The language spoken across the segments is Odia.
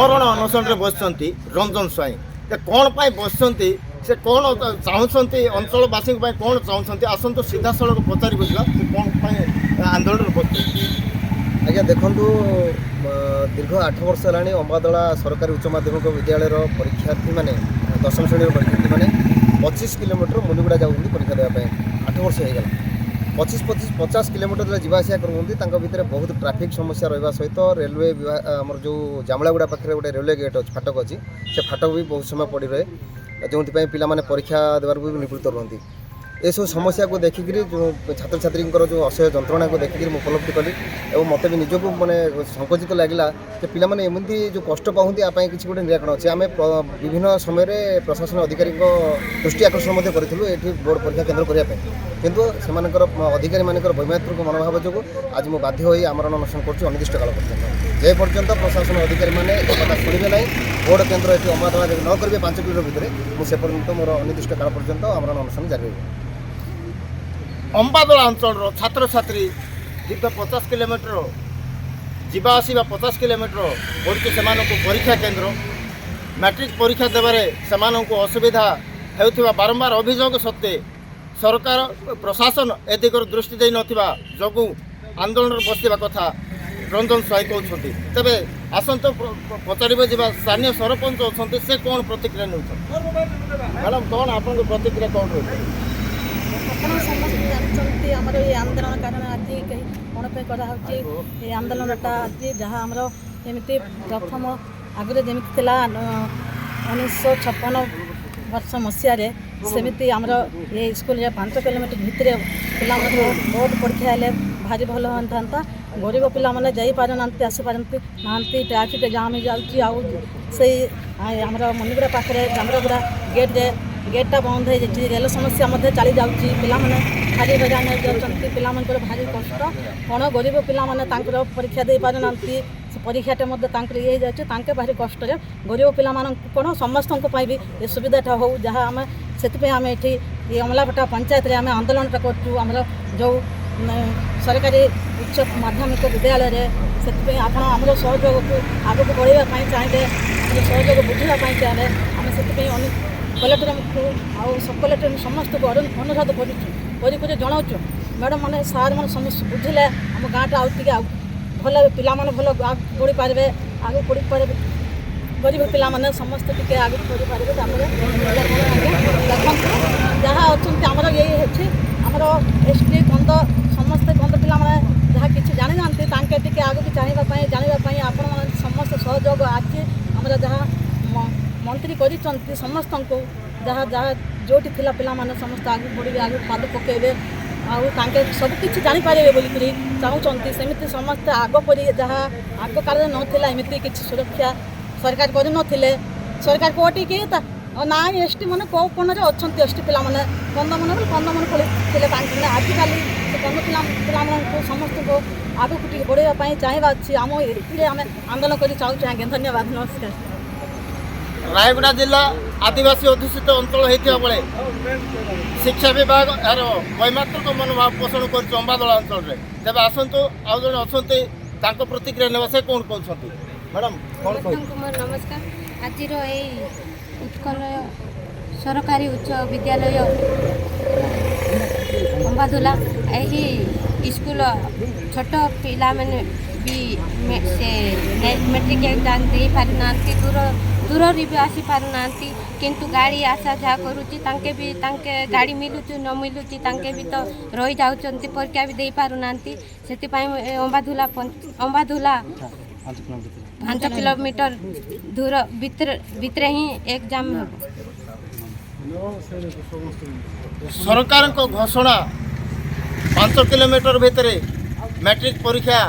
আমରଣ ଅନଶନରେ ବସିଛନ୍ତି ରଞ୍ଜନ ସ୍ୱାଇଁ। କ'ଣ ପାଇଁ ବସିଛନ୍ତି, ସେ କ'ଣ ଚାହୁଁଛନ୍ତି, ଅଞ୍ଚଳବାସୀଙ୍କ ପାଇଁ କ'ଣ ଚାହୁଁଛନ୍ତି, ଆସନ୍ତୁ ସିଧାସଳଖ ପଚାରି ବୁଝିବା ସେ କ'ଣ ପାଇଁ ଆନ୍ଦୋଳନରେ ବସିଛନ୍ତି। ଆଜ୍ଞା ଦେଖନ୍ତୁ, ଦୀର୍ଘ 8 ବର୍ଷ ହେଲାଣି ଅମ୍ବାଦୋଳା ସରକାରୀ ଉଚ୍ଚ ମାଧ୍ୟମିକ ବିଦ୍ୟାଳୟର ପରୀକ୍ଷାର୍ଥୀମାନେ, ଦଶମ ଶ୍ରେଣୀର ପରୀକ୍ଷାର୍ଥୀମାନେ 25 କିଲୋମିଟର ମୁନିଗୁଡ଼ା ଯାଉଛନ୍ତି ପରୀକ୍ଷା ଦେବା ପାଇଁ। 8 ବର୍ଷ ହେଇଗଲା। 25-50 କିଲୋମିଟର ଯିବା ଆସିବା କରୁଛନ୍ତି। ତାଙ୍କ ଭିତରେ ବହୁତ ଟ୍ରାଫିକ୍ ସମସ୍ୟା ରହିବା ସହିତ ରେଲୱେ ବିଭାଗ, ଆମର ଯେଉଁ ଜାମଳାଗୁଡ଼ା ପାଖରେ ଗୋଟେ ରେଲୱେ ଗେଟ୍ ଅଛି, ଫାଟକ ଅଛି, ସେ ଫାଟକ ବି ବହୁତ ସମୟ ପଡ଼ି ରହେ, ଯେଉଁଥିପାଇଁ ପିଲାମାନେ ପରୀକ୍ଷା ଦେବାରୁ ବି ନିବୃତ୍ତ ରୁହନ୍ତି। ଏସବୁ ସମସ୍ୟାକୁ ଦେଖିକିରି ଯେଉଁ ଛାତ୍ରଛାତ୍ରୀଙ୍କର ଯେଉଁ ଅସହ୍ୟ ଯନ୍ତ୍ରଣାକୁ ଦେଖିକିରି ମୁଁ ଉପଲବ୍ଧି କଲି ଏବଂ ମୋତେ ବି ନିଜକୁ ମାନେ ସଂକୁଚିତ ଲାଗିଲା ଯେ ପିଲାମାନେ ଏମିତି ଯେଉଁ କଷ୍ଟ ପାଉଛନ୍ତି, ୟା ପାଇଁ କିଛି ଗୋଟେ ନିରାକରଣ ଅଛି। ଆମେ ବିଭିନ୍ନ ସମୟରେ ପ୍ରଶାସନ ଅଧିକାରୀଙ୍କ ଦୃଷ୍ଟି ଆକର୍ଷଣ ମଧ୍ୟ କରିଥିଲୁ ଏଠି ବୋର୍ଡ଼ ପରୀକ୍ଷା କେନ୍ଦ୍ର କରିବା ପାଇଁ, କିନ୍ତୁ ସେମାନଙ୍କର ଅଧିକାରୀମାନଙ୍କର ବୈମାତୃକ ମନୋଭାବ ଯୋଗୁଁ ଆଜି ମୁଁ ବାଧ୍ୟ ହୋଇ ଆମରଣ ଅନଶନ କରୁଛି ଅନିର୍ଦ୍ଦିଷ୍ଟ କାଳ ପର୍ଯ୍ୟନ୍ତ। ଯେ ପର୍ଯ୍ୟନ୍ତ ପ୍ରଶାସନ ଅଧିକାରୀମାନେ ଏ କଥା ଶୁଣିବେ ନାହିଁ, ବୋର୍ଡ଼ କେନ୍ଦ୍ର ଏଠି ଅମ୍ବାଦୋଳାରେ ନ କରିବେ 5 କିଲୋମିଟର ଭିତରେ, ମୁଁ ସେ ପର୍ଯ୍ୟନ୍ତ ମୋର ଅନିର୍ଦ୍ଦିଷ୍ଟ କାଳ ପର୍ଯ୍ୟନ୍ତ ଆମରଣ ଅନଶନ ଜାରି ରହିବ। ଅମ୍ବାଦୋଳା ଅଞ୍ଚଳର ଛାତ୍ରଛାତ୍ରୀ ଦୀର୍ଘ 50 କିଲୋମିଟର ଯିବା ଆସିବା 50 କିଲୋମିଟର ପଡ଼ୁଛି ସେମାନଙ୍କୁ ପରୀକ୍ଷା କେନ୍ଦ୍ର। ମ୍ୟାଟ୍ରିକ୍ ପରୀକ୍ଷା ଦେବାରେ ସେମାନଙ୍କୁ ଅସୁବିଧା ହେଉଥିବା ବାରମ୍ବାର ଅଭିଯୋଗ ସତ୍ତ୍ୱେ ସରକାର ପ୍ରଶାସନ ଏ ଦିଗରେ ଦୃଷ୍ଟି ଦେଇନଥିବା ଯୋଗୁଁ ଆନ୍ଦୋଳନରେ ବସିଥିବା କଥା ରଞ୍ଜନ ସ୍ୱାଇଁ କହୁଛନ୍ତି। ତେବେ ଆସନ୍ତୁ ପଚାରିବେ ଯିବା ସ୍ଥାନୀୟ ସରପଞ୍ଚ ଅଛନ୍ତି, ସେ କ'ଣ ପ୍ରତିକ୍ରିୟା ନେଉଛନ୍ତି। ମ୍ୟାଡ଼ାମ୍ କ'ଣ ଆପଣଙ୍କ ପ୍ରତିକ୍ରିୟା କ'ଣ ରହୁଛି? ଆପଣ ସମସ୍ତେ ଜାଣିଛନ୍ତି ଆମର ଏ ଆନ୍ଦୋଳନ କାରଣ ଆଜି କ'ଣ ପାଇଁ କରାହେଉଛି। ଏ ଆନ୍ଦୋଳନଟା ଆଜି ଯାହା ଆମର ଯେମିତି ପ୍ରଥମ ଆଗରେ ଯେମିତି ଥିଲା 1956 ମସିହାରେ, ସେମିତି ଆମର ଏ ସ୍କୁଲରେ 5 କିଲୋମିଟର ଭିତରେ ପିଲାମାନେ ବୋର୍ଡ଼ ପରୀକ୍ଷା ହେଲେ ଭାରି ଭଲ ହୁଅନ୍ତା। ଗରିବ ପିଲାମାନେ ଯାଇପାରୁନାହାନ୍ତି, ଆସିପାରନ୍ତି ନାହାନ୍ତି, ଟ୍ରାଫିକ୍ ଜାମ୍ ହେଇଯାଉଛି। ଆଉ ସେଇ ଆମର ମୁନିଗୁଡ଼ା ପାଖରେ ଜାମରଗୁଡ଼ା ଗେଟ୍ଟା ବନ୍ଦ ହେଇଯାଇଛି, ରେଳ ସମସ୍ୟା ମଧ୍ୟ ଚାଲି ଯାଉଛି। ପିଲାମାନେ ଭାରି ହଇରାଣ ହେଇଯାଉଛନ୍ତି, ପିଲାମାନଙ୍କର ଭାରି କଷ୍ଟ। କ'ଣ ଗରିବ ପିଲାମାନେ ତାଙ୍କର ପରୀକ୍ଷା ଦେଇପାରୁନାହାନ୍ତି, ସେ ପରୀକ୍ଷାଟା ମଧ୍ୟ ତାଙ୍କର ଇଏ ହେଇଯାଉଛି, ତାଙ୍କେ ଭାରି କଷ୍ଟରେ। ଗରିବ ପିଲାମାନଙ୍କୁ କ'ଣ ସମସ୍ତଙ୍କ ପାଇଁ ବି ଏ ସୁବିଧାଟା ହେଉ, ଯାହା ଆମେ ସେଥିପାଇଁ ଆମେ ଏଠି ଏ ଅମଲାପଟା ପଞ୍ଚାୟତରେ ଆମେ ଆନ୍ଦୋଳନଟା କରୁଛୁ। ଆମର ଯେଉଁ ସରକାରୀ ଉଚ୍ଚ ମାଧ୍ୟମିକ ବିଦ୍ୟାଳୟରେ, ସେଥିପାଇଁ ଆପଣ ଆମର ସହଯୋଗକୁ ଆଗକୁ ବଢ଼ାଇବା ପାଇଁ ଚାହିଁଲେ, ଆମର ସହଯୋଗ ବୁଝିବା ପାଇଁ ଚାହିଁଲେ, ଆମେ ସେଥିପାଇଁ କଲେକ୍ଟରଙ୍କୁ ଆଉ ସବ୍ କଲେକ୍ଟର ସମସ୍ତଙ୍କୁ ଅନୁରୋଧ କରୁଛୁ, କରି ଜଣାଉଛୁ। ମ୍ୟାଡ଼ାମ୍ ମାନେ ସାର୍ ମାନେ ସମସ୍ତେ ବୁଝିଲେ ଆମ ଗାଁଟା ଆଉ ଟିକେ ଆଉ ଭଲ, ପିଲାମାନେ ଭଲ ଆଗକୁ ବଢ଼ିପାରିବେ, ଆଗକୁ ବଢ଼ିପାରିବେ। ଗରିବ ପିଲାମାନେ ସମସ୍ତେ ଟିକେ ଆଗକୁ ବଢ଼ିପାରିବେ। ତାପରେ ଦେଖନ୍ତୁ ଯାହା ଅଛନ୍ତି ଆମର ଏଇ ଅଛି, ଆମର ST ବନ୍ଦ ସମସ୍ତେ ବନ୍ଦ ପିଲାମାନେ ଯାହା କିଛି ଜାଣିନାହାନ୍ତି, ତାଙ୍କେ ଟିକେ ଆଗକୁ ଜାଣିବା ପାଇଁ ଆପଣମାନେ ସମସ୍ତେ ସହଯୋଗ ଅଛି। ଆମର ଯାହା ମନ୍ତ୍ରୀ କରିଛନ୍ତି ସମସ୍ତଙ୍କୁ, ଯାହା ଯେଉଁଠି ଥିଲା ପିଲାମାନେ ସମସ୍ତେ ଆଗକୁ ବଢ଼ିବେ, ଆଗକୁ ପାଦ ପକାଇବେ, ଆଉ ତାଙ୍କେ ସବୁକିଛି ଜାଣିପାରିବେ ବୋଲିକରି ଚାହୁଁଛନ୍ତି। ସେମିତି ସମସ୍ତେ ଆଗ ପରି ଯାହା ଆଗ କାଳରେ ନଥିଲା, ଏମିତି କିଛି ସୁରକ୍ଷା ସରକାର କରିନଥିଲେ। ସରକାର କେଉଁଠିକି ନା ST ମାନେ କେଉଁ କୋଣରେ ଅଛନ୍ତି, ST ପିଲାମାନେ କନ୍ଧମାନ ଥିଲେ ତାଙ୍କ ଆଜିକାଲି ସେ କନ୍ଧ ପିଲାମାନଙ୍କୁ ସମସ୍ତଙ୍କୁ ଆଗକୁ ଟିକେ ବଢ଼ାଇବା ପାଇଁ ଚାହିଁବା ଅଛି। ଆମ ଏଥିରେ ଆମେ ଆନ୍ଦୋଳନ କରି ଚାହୁଁଛୁ। ଆଜ୍ଞା ଧନ୍ୟବାଦ, ନମସ୍କାର। ରାୟଗଡ଼ା ଜିଲ୍ଲା ଆଦିବାସୀ ଅଧ୍ୟୁଷିତ ଅଞ୍ଚଳ ହୋଇଥିବା ବେଳେ ଶିକ୍ଷା ବିଭାଗ ଏହାର ବୈମାତୃକ ମନୋଭାବ ପୋଷଣ କରୁଛି ଅମ୍ବାଦୋଳା ଅଞ୍ଚଳରେ। ତେବେ ଆସନ୍ତୁ ଆଉ ଜଣେ ଅଛନ୍ତି, ତାଙ୍କ ପ୍ରତିକ୍ରିୟା ନେବା, ସେ କ'ଣ କହୁଛନ୍ତି। ମ୍ୟାଡ଼ାମ୍ କ'ଣ କହୁଛନ୍ତି? ନମସ୍କାର। ଆଜିର ଏଇ ଉତ୍କଳ ସରକାରୀ ଉଚ୍ଚ ବିଦ୍ୟାଳୟ ଅମ୍ବାଦୋଳା, ଏହି ସ୍କୁଲ ଛୋଟ ପିଲାମାନେ ବି ସେ ମେଟ୍ରିକ୍ ଏକ୍ଜାମ୍ ଦେଇପାରୁନାହାନ୍ତି, ଦୂରରେ ବି ଆସିପାରୁନାହାନ୍ତି। କିନ୍ତୁ ଗାଡ଼ି ଆସିବା ଯାହା କରୁଛି, ତାଙ୍କେ ଗାଡ଼ି ମିଳୁଛି ନ ମିଳୁଛି, ତାଙ୍କେ ବି ତ ରହିଯାଉଛନ୍ତି, ପରୀକ୍ଷା ବି ଦେଇପାରୁନାହାନ୍ତି। ସେଥିପାଇଁ ଅମ୍ବାଦୋଳା 5 କିଲୋମିଟର ଦୂର ଭିତରେ ହିଁ ଏକ୍ଜାମ୍ ହେବ। ସରକାରଙ୍କ ଘୋଷଣା 5 କିଲୋମିଟର ଭିତରେ ମ୍ୟାଟ୍ରିକ୍ ପରୀକ୍ଷା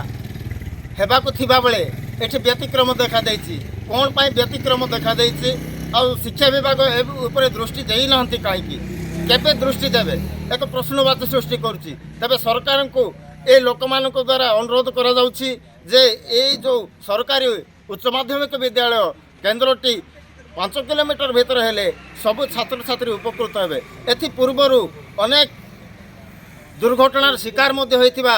ହେବାକୁ ଥିବା ବେଳେ ଏଠି ବ୍ୟତିକ୍ରମ ଦେଖାଦେଇଛି। କ'ଣ ପାଇଁ ବ୍ୟତିକ୍ରମ ଦେଖାଦେଇଛି, ଆଉ ଶିକ୍ଷା ବିଭାଗ ଉପରେ ଦୃଷ୍ଟି ଦେଇନାହାନ୍ତି କାହିଁକି, କେବେ ଦୃଷ୍ଟି ଦେବେ, ଏକ ପ୍ରଶ୍ନବାଚୀ ସୃଷ୍ଟି କରୁଛି। ତେବେ ସରକାରଙ୍କୁ ଏ ଲୋକମାନଙ୍କ ଦ୍ୱାରା ଅନୁରୋଧ କରାଯାଉଛି ଯେ ଏଇ ଯେଉଁ ସରକାରୀ ଉଚ୍ଚ ମାଧ୍ୟମିକ ବିଦ୍ୟାଳୟ କେନ୍ଦ୍ରଟି 5 କିଲୋମିଟର ଭିତରେ ହେଲେ ସବୁ ଛାତ୍ରଛାତ୍ରୀ ଉପକୃତ ହେବେ। ଏଥି ପୂର୍ବରୁ ଅନେକ ଦୁର୍ଘଟଣାର ଶିକାର ମଧ୍ୟ ହୋଇଥିବା